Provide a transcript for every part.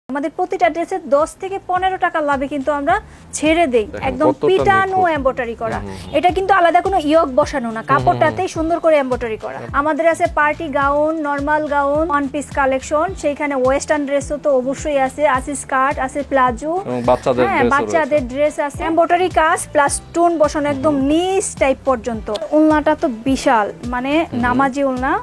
আমাদের প্রতিটা ড্রেসে 10 থেকে 15 টাকা লাভে কিন্তু আমরা ছেড়ে দেই, একদম পিটানো এমব্রয়ডারি করা। এটা কিন্তু আলাদা কোনো ইয়ক বসানো না, কাপড়টাতেই সুন্দর করে এমব্রয়ডারি করা। আমাদের আছে party gown, normal gown, one piece collection, সেইখানে ওয়েস্টার্ন ড্রেসও তো অবশ্যই আছে, আছে স্কার্ট, আছে প্লাজো, বাচ্চাদের ড্রেস আছে, এমব্রয়ডারি কাজ প্লাস স্টোন বসানো একদম নিচ টাইপ পর্যন্ত। ওড়নাটা তো বিশাল, মানে নামাজি ওড়না,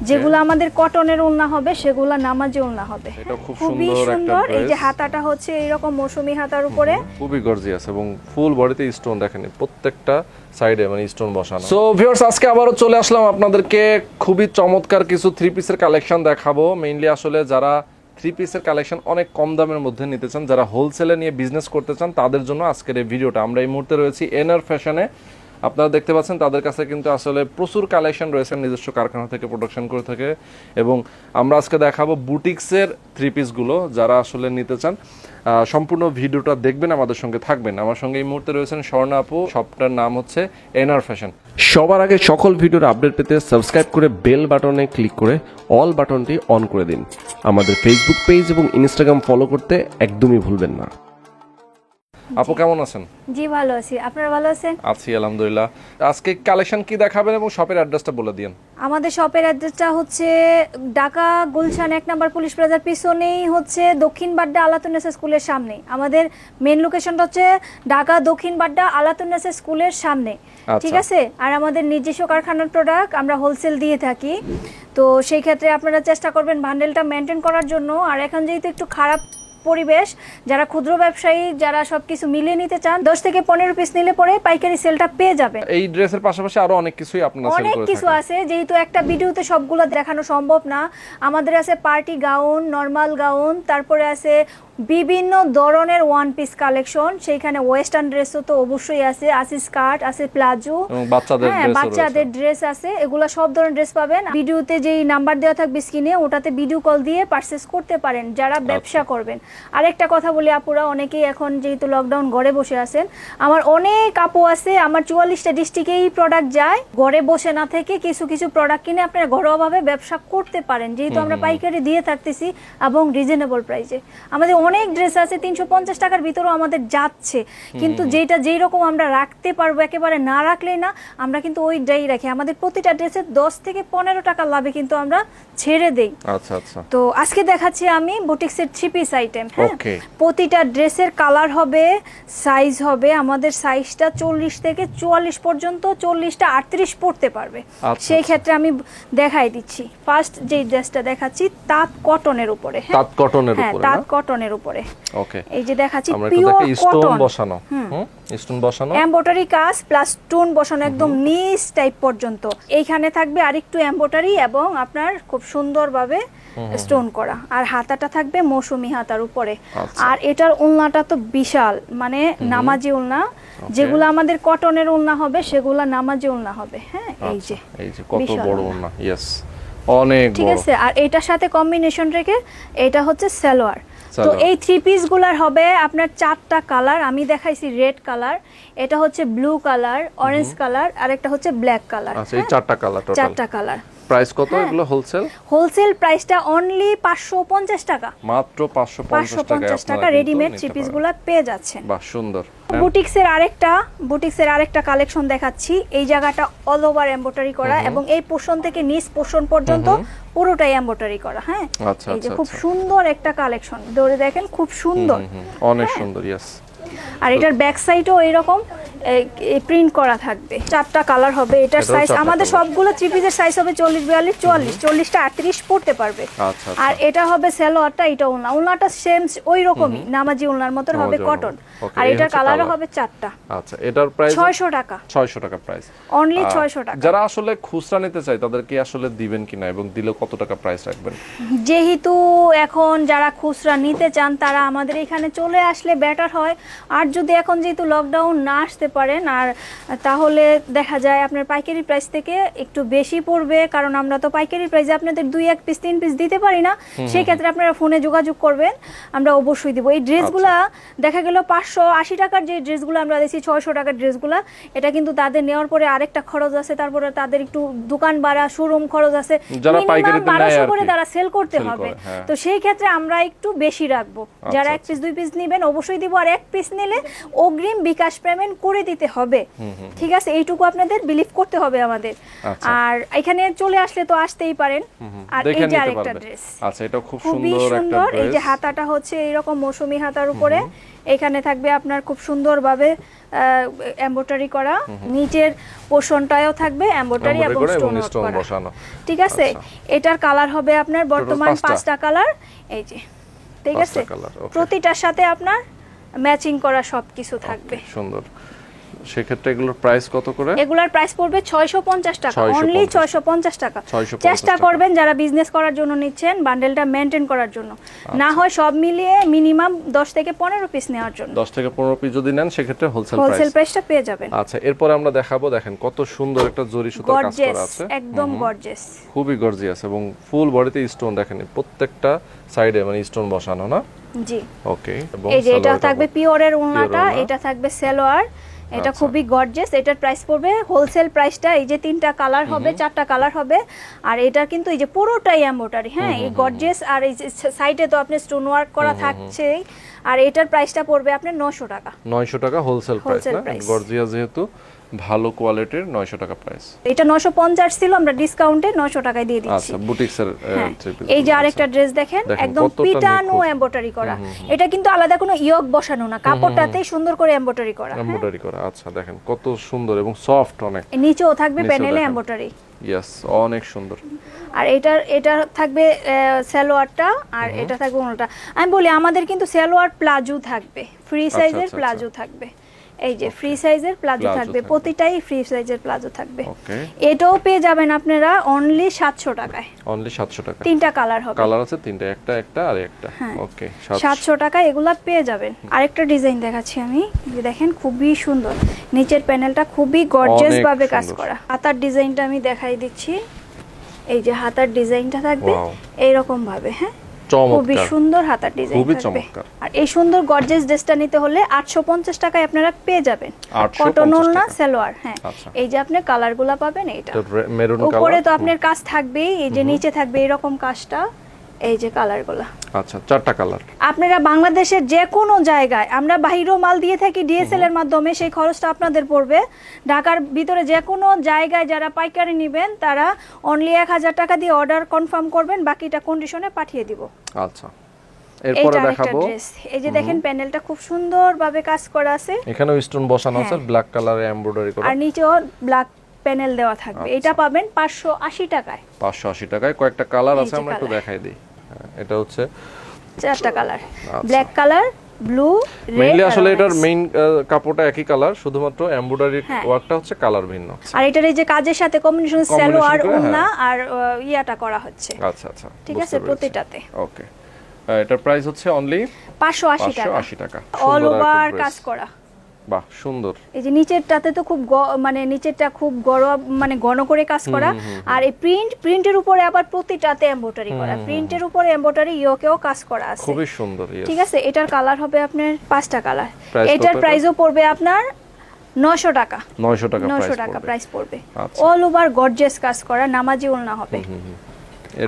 যেগুলো আমাদের কটনের ওড়না হবে সেগুলো নামাজি ওড়না হবে। এটা খুব খুবই সুন্দর। এই যে হাতাটা হচ্ছে এরকম মৌসুমী হাতার উপরে, খুবই গর্জিয়াস এবং ফুল বডিতে স্টোন দেখেন প্রত্যেকটা সাইডে, মানে স্টোন বসানো। সো ভিউয়ার্স, আজকে আবারো চলে আসলাম আপনাদেরকে খুবই চমৎকার কিছু থ্রি পিসের কালেকশন দেখাবো। মেইনলি আসলে যারা থ্রি পিসের কালেকশন অনেক কম দামের মধ্যে নিতে চান, যারা হোলসেলে নিয়ে বিজনেস করতে চান, তাদের জন্য আজকের এই ভিডিওটা। আমরা এই মুহূর্তে রয়েছি এনআর ফ্যাশনে। আপনারা দেখতে পাচ্ছেন তাদের কাছে কিন্তু আসলে প্রচুর কালেকশন রয়েছে, নিজস্ব কারখানা থেকে প্রোডাকশন করে থাকে। এবং আমরা আজকে দেখাবো বুটিক্সের থ্রি পিসগুলো। যারা আসলে নিতে চান সম্পূর্ণ ভিডিওটা দেখবেন, আমাদের সঙ্গে থাকবেন। আমার সঙ্গে এই মুহূর্তে রয়েছেন স্বর্ণা আপু, শপটার নাম হচ্ছে এনআর ফ্যাশন। সবার আগে সকল ভিডিওর আপডেট পেতে সাবস্ক্রাইব করে বেল বাটনে ক্লিক করে অল বাটনটি অন করে দিন। আমাদের ফেসবুক পেজ এবং ইনস্টাগ্রাম ফলো করতে একদমই ভুলবেন না। আপু কেমন আছেন? জি ভালো আছি, আপনারা ভালো আছেন? আছি আলহামদুলিল্লাহ। আজকে কালেকশন কি দেখাবেন এবং শপের অ্যাড্রেসটা বলে দিন। আমাদের শপের অ্যাড্রেসটা হচ্ছে ঢাকা গুলশান 1 নম্বর পুলিশ প্লাজার পিছনেই হচ্ছে দক্ষিণ বাড্ডা আলাতুন্নেসা স্কুলের সামনে। আমাদের মেন লোকেশনটা হচ্ছে ঢাকা দক্ষিণ বাড্ডা আলাতুন্নেসা স্কুলের সামনে, ঠিক আছে? আর আমাদের নিজস্ব কারখানার প্রোডাক্ট আমরা হোলসেল দিয়ে থাকি, তো সেই ক্ষেত্রে আপনারা চেষ্টা করবেন বান্ডেলটা মেনটেন করার জন্য। আর এখন যেহেতু একটু খারাপ পরিবেশ, যারা ক্ষুদ্র ব্যবসায়ী, যারা সবকিছু মিলিয়ে নিতে চান, 10 থেকে 15 পিস নিলে পরে পাইকারি সেলটা পেয়ে যাবেন। এই ড্রেসের পাশাপাশি আরো অনেক কিছুই আপনারা সেল করে থাকেন। অনেক কিছু আছে, যেহেতু একটা ভিডিওতে সবগুলো দেখানো সম্ভব না। আমাদের আছে পার্টি গাউন, নরমাল গাউন, তারপরে আছে বিভিন্ন ধরনের ওয়ান পিস কালেকশন, সেইখানে ওয়েস্টার্ন ড্রেসও তো অবশ্যই আছে, আছে স্কার্ট, আছে প্লাজো, বাচ্চাদের ড্রেস আছে। এগুলা সব ধরনের ড্রেস পাবেন। ভিডিওতে যেই নাম্বার দেওয়া থাকবে স্ক্রিনে, ওটাতে ভিডিও কল দিয়ে পারচেজ করতে পারেন যারা ব্যবসা করবেন। আরেকটা কথা বলি আপুরা, অনেকেই এখন যেহেতু লকডাউন ঘরে বসে আছেন, আমার অনেক আপু আছে, আমার 44টা ডিস্ট্রিক্টেই প্রোডাক্ট যায়। ঘরে বসে না থেকে কিছু কিছু প্রোডাক্ট কিনে আপনারা ঘরোয়াভাবে ব্যবসা করতে পারেন, যেহেতু আমরা পাইকারি দিয়ে থাকতেছি এবং রিজনেবল প্রাইসে। আমাদের অনেক ড্রেস আছে 350 টাকার ভিতরেও আমাদের যাচ্ছে, কিন্তু যেটা যেই রকম আমরা রাখতে পারবো, একেবারে না রাখলেই না, আমরা কিন্তু ওইটাই রাখি। আমাদের প্রতিটা ড্রেসে 10 থেকে 15 টাকা লাভে কিন্তু আমরা ছেড়ে দেই। আচ্ছা আচ্ছা। তো আজকে দেখাচ্ছি আমি বুটিক্সের থ্রি পিস আইটেম। হ্যাঁ, প্রতিটা ড্রেসের কালার হবে, সাইজ হবে। আমাদের সাইজটা 40 থেকে 44 পর্যন্ত, 40টা 38 পড়তে পারবে। সেই ক্ষেত্রে আমি দেখাই দিচ্ছি। ফার্স্ট যে ড্রেসটা দেখাচ্ছি তাঁত কটনের উপরে। তাঁত কটনের উপরে, তাঁত কটনের উপরে। ওকে, এই যে দেখাচ্ছি আমরা পিওর স্টোন বসানো, স্টোন বসানো, এমব্রয়ডারি কাজ প্লাস স্টোন বসানো একদম নিচ টাইপ পর্যন্ত। এইখানে থাকবে আরেকটু এমব্রয়ডারি এবং আপনার খুব সুন্দরভাবে স্টোন করা। আর হাতাটা থাকবে মৌসুমী হাতার উপরে। আর এটার ওড়নাটা তো বিশাল, মানে নামাজি ওড়না, যেগুলো আমাদের কটনের ওড়না হবে সেগুলো নামাজি ওড়না হবে। হ্যাঁ, এই যে কত বড় ওড়না, ইয়েস, অনেক বড়, ঠিক আছে। আর এটার সাথে কম্বিনেশন রেখে এটা হচ্ছে সালোয়ার। তো এই থ্রি পিস গুলার হবে আপনার 4টা কালার। আমি দেখাইছি রেড কালার, এটা হচ্ছে ব্লু কালার, অরেঞ্জ কালার, আর একটা হচ্ছে ব্ল্যাক কালার। আচ্ছা, এই 4টা কালার টোটাল। 4টা কালার। প্রাইস কত এগুলো হোলসেল? হোলসেল প্রাইসটা অনলি 550 টাকা, মাত্র 550 টাকা রেডিমেড থ্রি পিস গুলা পেয়ে যাচ্ছেন। বাহ, সুন্দর। বুটিক্সের আরেকটা কালেকশন দেখাচ্ছি। এই জায়গাটা অল ওভার এমব্রয়ডারি করা এবং এই পোরশন থেকে নিচ পোরশন পর্যন্ত পুরোটাই এমব্রয়ডারি করা। হ্যাঁ, এই যে খুব সুন্দর একটা কালেকশন, ধরে দেখেন, খুব সুন্দর, অনেক সুন্দর, ইয়েস। আর এটার ব্যাক সাইডও এইরকম প্রিন্ট করা থাকবে। 4টা কালার হবে। এটার সাইজ আমাদের সবগুলো থ্রি পিসের সাইজ হবে 40, 42, 44, 40টা 38 পড়তে পারবে। আর এটা হবে সালোয়ারটা, এটা ওড়নাটা সেম ওই রকমই নামাজি ওড়নার মতন হবে, কটন। আর এটার কালারও হবে 4টা। আচ্ছা, এটার প্রাইস 600 টাকা। 600 টাকা প্রাইস, অনলি 600 টাকা। যারা আসলে খুচরা নিতে চায় তাদেরকে আসলে দিবেন কিনা এবং দিলে কত টাকা প্রাইস রাখবেন? যেহেতু এখন যারা খুচরা নিতে চান তারা আমাদের এখানে চলে আসলে বেটার হয়। আর যদি এখন যেহেতু লকডাউন না আসতে পারেন। আর তাহলে দেখা যায় আপনার পাইকারি প্রাইস থেকে একটু বেশি পড়বে, কারণ আমরা তো পাইকারি প্রাইসে আপনাদের 2-1 পিস 3 পিস দিতে পারি না। সেই ক্ষেত্রে আপনারা ফোনে যোগাযোগ করবেন, আমরা অবশ্যই দিব। এই ড্রেসগুলা দেখা গেল 580 টাকার যে ড্রেসগুলো আমরা দিচ্ছি, 600 টাকার ড্রেসগুলা, এটা কিন্তু তাদের নেওয়ার পরে আরেকটা খরচ আছে, তারপরে তাদের একটু দোকান ভাড়া, শোরুম খরচ আছে, মিনিমাম 1200 করে তারা সেল করতে হবে। তো সেই ক্ষেত্রে আমরা একটু বেশি রাখবো। যারা 1 পিস 2 পিস নেবেন অবশ্যই দিব, আর 1 পিস নিলে অগ্রিম বিকাশ পেমেন্ট করে দিতে হবে। ঠিক আছে, এইটুকু আপনাদের বিলিভ করতে হবে আমাদের। আর এখানে চলে আসলে তো আসতেই পারেন। আর এই যে আরেকটা ড্রেস, আচ্ছা এটা খুব খুবই সুন্দর একটা সুন্দর। এই ড্রেস। যে হাতাটা হচ্ছে এরকম মৌসুমী হাতার উপরে, এখানে থাকবে আপনার খুব সুন্দরভাবে এমব্রয়ডারি করা, নিচের পোর্শনটাও থাকবে এমব্রয়ডারি এবং স্টোন বসানো। ঠিক আছে, এটার কালার হবে আপনার বর্তমান 5টা কালার। এই যে ঠিক আছে, প্রতিটার সাথে আপনার ম্যাচিং করা সবকিছু থাকবে। সুন্দর। সেক্ষেত্রে এগুলোর প্রাইস কত করে? এগুলোর প্রাইস পড়বে 650 টাকা, অনলি 650 টাকা। চেষ্টা করবেন যারা বিজনেস করার জন্য নিচ্ছেন বান্ডেলটা মেইনটেইন করার জন্য, না হয় সব মিলিয়ে মিনিমাম 10 থেকে 15 পিস নেওয়ার জন্য। 10 থেকে 15 পিস যদি নেন সেক্ষেত্রে হোলসেল প্রাইসটা পেয়ে যাবেন। আচ্ছা, এরপর আমরা দেখাবো, দেখেন কত সুন্দর একটা জরি সুতার কাজ করা আছে, একদম গর্জিয়াস, খুবই গর্জিয়াস, এবং ফুল বডিতে স্টোন দেখেন প্রত্যেকটা সাইডে, মানে স্টোন বসানো না? জি, ওকে। এবং এই যে এটা থাকবে পিওরের ওড়নাটা, এটা থাকবে সালোয়ার, এটা খুবই গর্জিয়াস। এটার প্রাইস পড়বে হোলসেল প্রাইসটা, এই যে 3টা কালার হবে, 4টা কালার হবে, আর এটা কিন্তু এই যে পুরোটাই এমব্রয়ডারি, হ্যাঁ, এই গর্জিয়াস। আর এই সাইডে তো আপনি স্টোন ওয়ার্ক করা থাকছেই। আর এটার প্রাইসটা পড়বে আপনার 900 টাকা। 900 টাকা হোলসেল প্রাইস না? গর্জিয়াস যেহেতু, ভালো কোয়ালিটির, 900 টাকা প্রাইস। এটা 950 ছিল, আমরা ডিসকাউন্টে 900 টাকায় দিয়ে দিচ্ছি। আচ্ছা, বুটিক্সের থ্রি পিস। এই যে আরেকটা ড্রেস দেখেন, একদম পিটানো এমব্রয়ডারি করা। এটা কিন্তু আলাদা কোনো ইয়ক বসানো না, কাপড়টাতেই সুন্দর করে এমব্রয়ডারি করা। আচ্ছা, দেখেন কত সুন্দর এবং সফট অনেক। নিচেও থাকবে প্যানেলে এমব্রয়ডারি। ইয়েস, অনেক সুন্দর। আর এটা থাকবে সালোয়ারটা, আর এটা থাকবে ওনাটা। আমি বলি আমাদের কিন্তু সালোয়ার প্লাজো থাকবে, ফ্রি সাইজের প্লাজো থাকবে। এই যে ফ্রি সাইজের প্লাজো থাকবে, প্রতিটাই ফ্রি সাইজের প্লাজো থাকবে। এটাও পেয়ে যাবেন আপনারা অনলি 700 টাকায়। অনলি 700 টাকা। 3টা কালার হবে, কালার আছে 3টা, একটা আর একটা। ওকে, 700 টাকায় এগুলা পেয়ে যাবেন। আরেকটা ডিজাইন দেখাচ্ছি আমি, যে দেখেন খুবই সুন্দর, নিচের প্যানেলটা খুবই গর্জিয়াস ভাবে কাজ করা। হাতার ডিজাইনটা আমি দেখাই দিচ্ছি, এই যে হাতার ডিজাইনটা থাকবে এইরকম ভাবে, হ্যাঁ, খুবই সুন্দর হাতার ডিজাইন থাকবে। আর এই সুন্দর গর্জিয়াস ড্রেসটা নিতে হলে 850 টাকায় আপনারা পেয়ে যাবেন। কটন ওড়না সালোয়ার, হ্যাঁ। এই যে আপনি কালারগুলো পাবেন, এইটা উপরে তো আপনার কাজ থাকবেই, এই যে নিচে থাকবে এরকম কাজটা, এই যে কালারগুলো। আচ্ছা, 4টা কালার। আপনারা বাংলাদেশের যে কোনো জায়গায়, আমরা বাইরেও মাল দিয়ে থাকি ডিএসএল এর মাধ্যমে, সেই খরচটা আপনাদের পড়বে। ঢাকার ভিতরে যে কোনো জায়গায় যারা পাইকারি নেবেন তারা অনলি 1000 টাকা দিয়ে অর্ডার কনফার্ম করবেন, বাকিটা কন্ডিশনে পাঠিয়ে দিব। আচ্ছা, এরপরে দেখাবো, এই যে দেখেন প্যানেলটা খুব সুন্দরভাবে কাজ করা আছে, এখানেও স্টোন বসানো আছে, ব্ল্যাক কালারে এমব্রয়ডারি করা, আর নিচেও ব্ল্যাক প্যানেল দেওয়া থাকবে। এটা পাবেন 580 টাকায়। 580 টাকায়। কয়েকটা কালার আছে, আমরা একটু দেখাই দিই। এটা হচ্ছে 4টা colour, black colour, blue, red. Mainly আসলে এটার মেইন কাপড়টা একই কালার, শুধুমাত্র এমব্রয়ডারি ওয়ার্কটা হচ্ছে কালার ভিন্ন। আর এটার এই যে কাজের সাথে কম্বিনেশন সালোয়ার ওড়না আর ইয়াটা করা হচ্ছে। আচ্ছা আচ্ছা, ঠিক আছে, প্রতিটাতে। ওকে, এটার প্রাইস হচ্ছে অনলি 580 টাকা। অল ওভার কাজ করা, বাহ, সুন্দর। এই যে নিচেরটাতে তো খুব মানে নিচেরটা খুব মানে ঘন করে কাজ করা, আর এই প্রিন্টের উপরে আবার প্রতিটাতে এমব্রয়ডারি করা, প্রিন্টের উপরে এমব্রয়ডারি ইয়োকেও কাজ করা আছে, খুবই সুন্দর। ঠিক আছে, এটার কালার হবে আপনার 5টা কালার। এটার প্রাইসও পড়বে আপনার 900 টাকা। 900 টাকা প্রাইস পড়বে। অল ওভার গর্জিয়াস কাজ করা, নামাজি ওড়না হবে।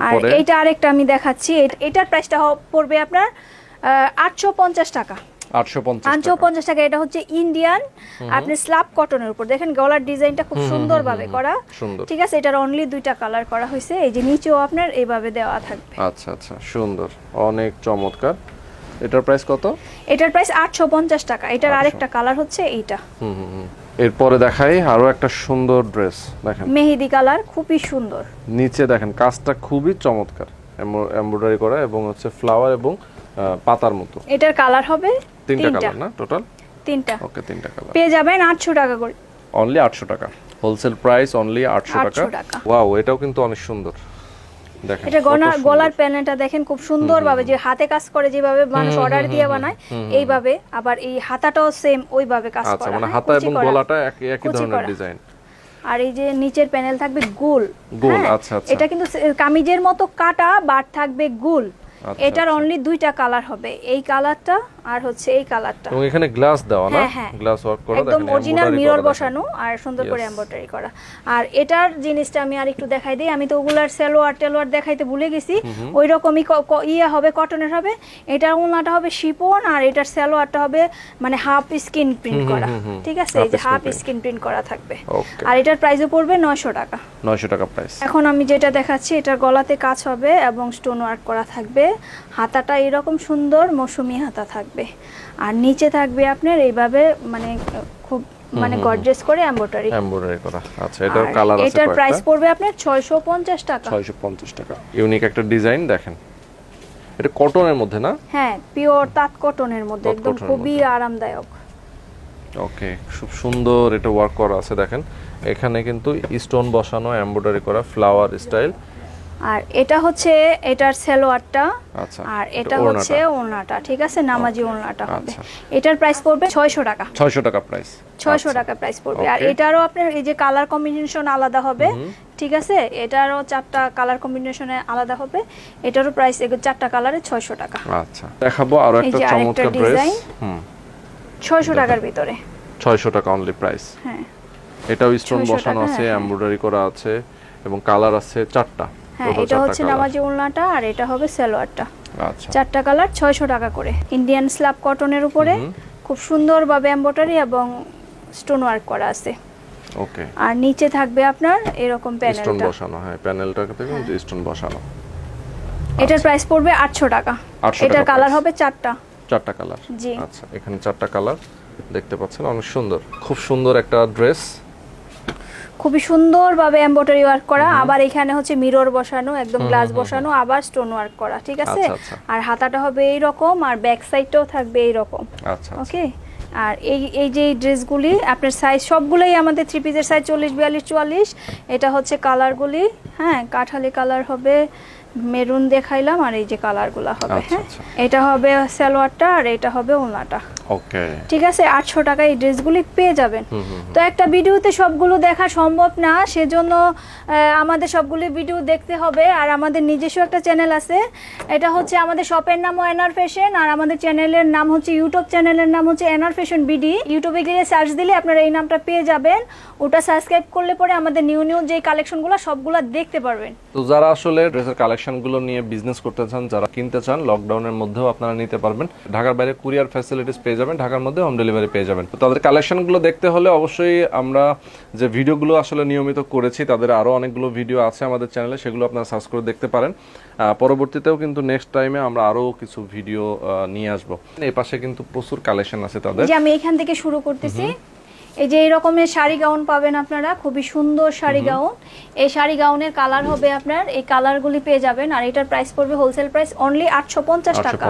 আর এইটা আরেকটা আমি দেখাচ্ছি, এটার প্রাইসটা পড়বে আপনার 850 টাকা। 850 টাকা। এটা হচ্ছে ইন্ডিয়ান আপনি স্ল্যাব কটনের উপর, দেখেন গলার ডিজাইনটা খুব সুন্দর ভাবে করা, ঠিক আছে। এটার অনলি 2টা কালার করা হয়েছে, এই যে নিচেও আপনার এইভাবে দেওয়া থাকবে। আচ্ছা আচ্ছা, সুন্দর, অনেক চমৎকার। এটার প্রাইস কত? এটার প্রাইস 850 টাকা। এটার আরেকটা কালার হচ্ছে এইটা। এরপরে দেখাই আরো একটা সুন্দর ড্রেস, দেখেন মেহেদি কালার, খুবই সুন্দর। নিচে দেখেন কাজটা খুবই চমৎকার, এমব্রয়ডারি করা এবং হচ্ছে ফ্লাওয়ার এবং পাতার মতো। এটার কালার হবে 3টা কালার না? টোটাল 3টা। ওকে, 3টা কালার পেয়ে যাবেন 800 টাকা করে। অনলি 800 টাকা হোলসেল প্রাইস, অনলি 800 টাকা। ওয়াও, এটাও কিন্তু অনেক সুন্দর। দেখেন এটা গলার প্যানেলটা দেখেন খুব সুন্দর ভাবে, যে হাতে কাজ করে যেভাবে মানুষ অর্ডার দিয়ে বানায় এইভাবে, আবার এই হাতাটাও সেম ওইভাবে কাজ করা। আচ্ছা, মানে হাতা এবং গলাটা একই ধরনের ডিজাইন। আর এই যে নিচের প্যানেল থাকবে গোল। আচ্ছা আচ্ছা, এটা কিন্তু কামিজের মতো কাটা, বাট থাকবে গোল। এটার অনলি দুইটা কালার হবে, এই কালারটা আর হচ্ছে এই কালারটা। এবং এখানে গ্লাস দেওয়া না, গ্লাস ওয়ার্ক করা, একদম অরিজিনাল মিরর বসানো আর সুন্দর করে এমব্রয়ডারি করা। আর এটার জিনিসটা আমি আর একটু দেখাই দিই, আমি তো ওগুলার সালোয়ার টেলোয়ার দেখাইতে ভুলে গেছি। ওই রকমই ইয়া হবে, কটনের হবে। এটার ওড়নাটা হবে শিপন, আর এটার সালোয়ারটা হবে মানে হাফ স্কিন প্রিন্ট করা। ঠিক আছে, এই যে হাফ স্কিন প্রিন্ট করা থাকবে। আর এটার প্রাইসও পড়বে 900 টাকা। 900 টাকা প্রাইস। এখন আমি যেটা দেখাচ্ছি, এটার গলাতে কাজ হবে এবং স্টোন ওয়ার্ক করা থাকবে। হাতাটা এরকম সুন্দর মৌসুমী হাতা থাকবে, আর নিচে থাকবে আপনার এইভাবে মানে খুব মানে গর্জিয়াস করে এমব্রয়ডারি করা। আচ্ছা, এটার কালার আছে, এটার প্রাইস পড়বে আপনার 650 টাকা। 650 টাকা। ইউনিক একটা ডিজাইন দেখেন, এটা কটনের মধ্যে না? হ্যাঁ, পিওর তাঁত কটনের মধ্যে, একদম খুবই আরামদায়ক। ওকে, খুব সুন্দর এটা ওয়ার্ক করা আছে দেখেন। এখানে কিন্তু স্টোন বসানো, এমব্রয়ডারি করা, ফ্লাওয়ার স্টাইল। আর এটা হচ্ছে এটার সালোয়ারটা। আচ্ছা, আর এটা হচ্ছে ওড়নাটা। ঠিক আছে, নামাজি ওড়নাটা হবে। এটার প্রাইস পড়বে 600 টাকা। 600 টাকা প্রাইস। 600 টাকা প্রাইস পড়বে। আর এটারও আপনার এই যে কালার কম্বিনেশন আলাদা হবে। ঠিক আছে, এটারও 4টা কালার কম্বিনেশনে আলাদা হবে। এটারও প্রাইস 4টা কালারে 600 টাকা। আচ্ছা, দেখাবো আরো একটা চমৎকার ড্রেস। 600 টাকার ভিতরে। 600 টাকা অনলি প্রাইস। হ্যাঁ, এটাও স্টোন বসানো আছে, এমব্রয়ডারি করা আছে এবং কালার আছে 4টা। হ্যাঁ, এটা হচ্ছে নামাজি ওড়নাটা, আর এটা হবে সালোয়ারটা। আচ্ছা, 4টা কালার 600 টাকা করে। ইন্ডিয়ান স্ল্যাব কটনের উপরে খুব সুন্দরভাবে এমব্রয়ডারি এবং স্টোন ওয়ার্ক করা আছে। ওকে, আর নিচে থাকবে আপনার এরকম প্যানেলটা স্টোন বসানো। হ্যাঁ, প্যানেলটাকে দেখুন যে স্টোন বসানো। এটার প্রাইস পড়বে 800 টাকা। এটার কালার হবে 4টা। 4টা কালার। জি, আচ্ছা, এখানে 4টা কালার দেখতে পাচ্ছেন, অনেক সুন্দর, খুব সুন্দর একটা ড্রেস। খুবই সুন্দরভাবে এমব্রয়ডারি ওয়ার্ক করা, আবার এখানে হচ্ছে মিরর বসানো, একদম গ্লাস বসানো, আবার স্টোন ওয়ার্ক করা। ঠিক আছে, আর হাতাটা হবে এই রকম, আর ব্যাক সাইডটাও থাকবে এই রকম। আচ্ছা, ওকে। আর এই যে ড্রেসগুলি আপনার সাইজ সবগুলোই আমাদের 3 পিসের সাইজ 40, 42, 44। এটা হচ্ছে কালারগুলি। হ্যাঁ, কাঠালি কালার হবে, মেরুন দেখাইলাম, আর এই যে কালারগুলো হবে। হ্যাঁ, এটা হবে সালোয়ারটা, আর এটা হবে ওড়নাটা। ওকে, ঠিক আছে, 800 টাকা এই ড্রেসগুলি পেয়ে যাবেন। তো একটা ভিডিওতে সবগুলো দেখা সম্ভব না, সেজন্য আমাদের সবগুলো ভিডিও দেখতে হবে। আর আমাদের নিজস্ব একটা চ্যানেল আছে, এটা হচ্ছে আমাদের শপের নামও এনআর ফ্যাশন, আর আমাদের চ্যানেলের নাম হচ্ছে ইউটিউব চ্যানেলের নাম হচ্ছে এনআর ফ্যাশন বিডি। ইউটিউবে গিয়ে সার্চ দিলে আপনারা এই নামটা পেয়ে যাবেন। ওটা সাবস্ক্রাইব করলে পরে আমাদের নিউ যে কালেকশনগুলো সবগুলো দেখতে পারবেন। তো যারা আসলে ড্রেসের কালেকশনগুলো নিয়ে বিজনেস করতে চান, যারা কিনতে চান, লকডাউনের মধ্যেও আপনারা নিতে পারবেন। ঢাকার বাইরে কুরিয়ার ফ্যাসিলিটিস পেয়ে যাবেন, ঢাকার মধ্যে হোম ডেলিভারি পেয়ে যাবেন। তো তাদের কালেকশনগুলো দেখতে হলে অবশ্যই আমরা যে ভিডিওগুলো আসলে নিয়মিত করেছি, তাদের আরও অনেকগুলো ভিডিও আছে আমাদের চ্যানেলে, সেগুলো আপনারা সার্চ করে দেখতে পারেন। পরবর্তীতেও কিন্তু নেক্সট টাইমে আমরা আরও কিছু ভিডিও নিয়ে আসবো। এই পাশে কিন্তু প্রচুর কালেকশন আছে তাদের। যে আমি এখান থেকে শুরু করতেছি। এই যে এই রকমের শাড়ি গাউন পাবেন আপনারা, খুবই সুন্দর শাড়ি গাউন। এই শাড়ি গাউনের কালার হবে আপনার, এই কালারগুলি পেয়ে যাবেন। আর এটার প্রাইস পড়বে হোলসেল প্রাইস অনলি 850 টাকা।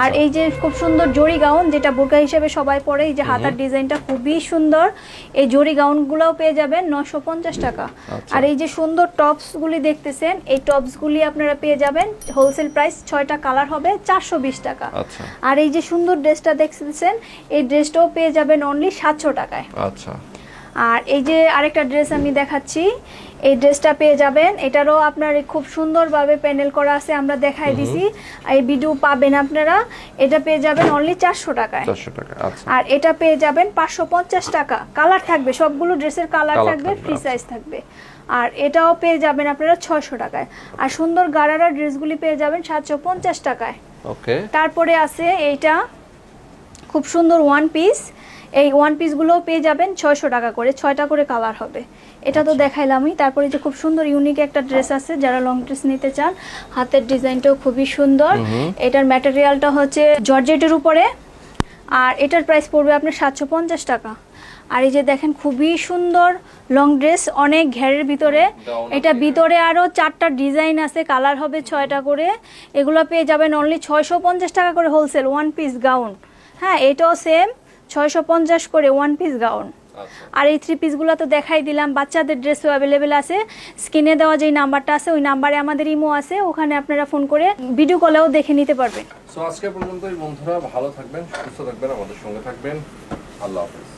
আর এই যে খুব সুন্দর জরি গাউন, যেটা বোরকা হিসেবে সবাই পরে, এই যে হাতার ডিজাইনটা খুবই সুন্দর, এই জরি গাউনগুলোও পেয়ে যাবেন 950 টাকা। আর এই যে সুন্দর টপসগুলি দেখতেছেন, এই টপসগুলি আপনারা পেয়ে যাবেন হোলসেল প্রাইস, 6টা কালার হবে 420 টাকা। আর এই যে সুন্দর ড্রেসটা দেখতেছেন, এই ড্রেসটাও পেয়ে যাবেন অনলি 700 টাকায়। আচ্ছা, আর এই যে আরেকটা ড্রেস আমি দেখাচ্ছি, এই ড্রেসটা পেয়ে যাবেন। এটারও আপনার খুব সুন্দরভাবে প্যানেল করা আছে, আমরা দেখাই দিছি, এই ভিডিও পাবেন আপনারা। এটা পেয়ে যাবেন অনলি 400 টাকায়। 400 টাকা। আচ্ছা, আর এটা পেয়ে যাবেন 550 টাকা। কালার থাকবে, সবগুলো ড্রেসের কালার থাকবে, ফ্রি সাইজ থাকবে। আর এটাও পেয়ে যাবেন আপনারা 600 টাকায়। আর সুন্দর গারারা ড্রেসগুলি পেয়ে যাবেন 750 টাকায়। ওকে, তারপরে আছে এইটা খুব সুন্দর ওয়ান পিস, এই ওয়ান পিসগুলোও পেয়ে যাবেন 600 টাকা করে, 6টা করে কালার হবে। এটা তো দেখাইলামই। তারপরে যে খুব সুন্দর ইউনিক একটা ড্রেস আছে, যারা লং ড্রেস নিতে চান, হাতের ডিজাইনটাও খুবই সুন্দর। এটার ম্যাটেরিয়ালটা হচ্ছে জর্জেটের উপরে, আর এটার প্রাইস পড়বে আপনার 750 টাকা। আর এই যে দেখেন খুবই সুন্দর লং ড্রেস, অনেক ঘেরের ভিতরে। এটা ভিতরে আরও 4টা ডিজাইন আছে, কালার হবে 6টা করে। এগুলো পেয়ে যাবেন অনলি 650 টাকা করে হোলসেল ওয়ান পিস গাউন। হ্যাঁ, এটাও সেম 650 করে ওয়ান পিস গাউন। আর এই থ্রি পিসগুলো তো দেখাই দিলাম, বাচ্চাদের ড্রেসও অ্যাভেলেবেল আছে। স্ক্রিনে দেওয়া যেই নাম্বারটা আছে ওই নাম্বারে আমাদের ইমো আছে, ওখানে আপনারা ফোন করে ভিডিও কলেও দেখে নিতে পারবেন। সো আজকে পর্যন্তই বন্ধুরা, ভালো থাকবেন, সুস্থ থাকবেন, আমাদের সঙ্গে থাকবেন। আল্লাহ হাফেজ।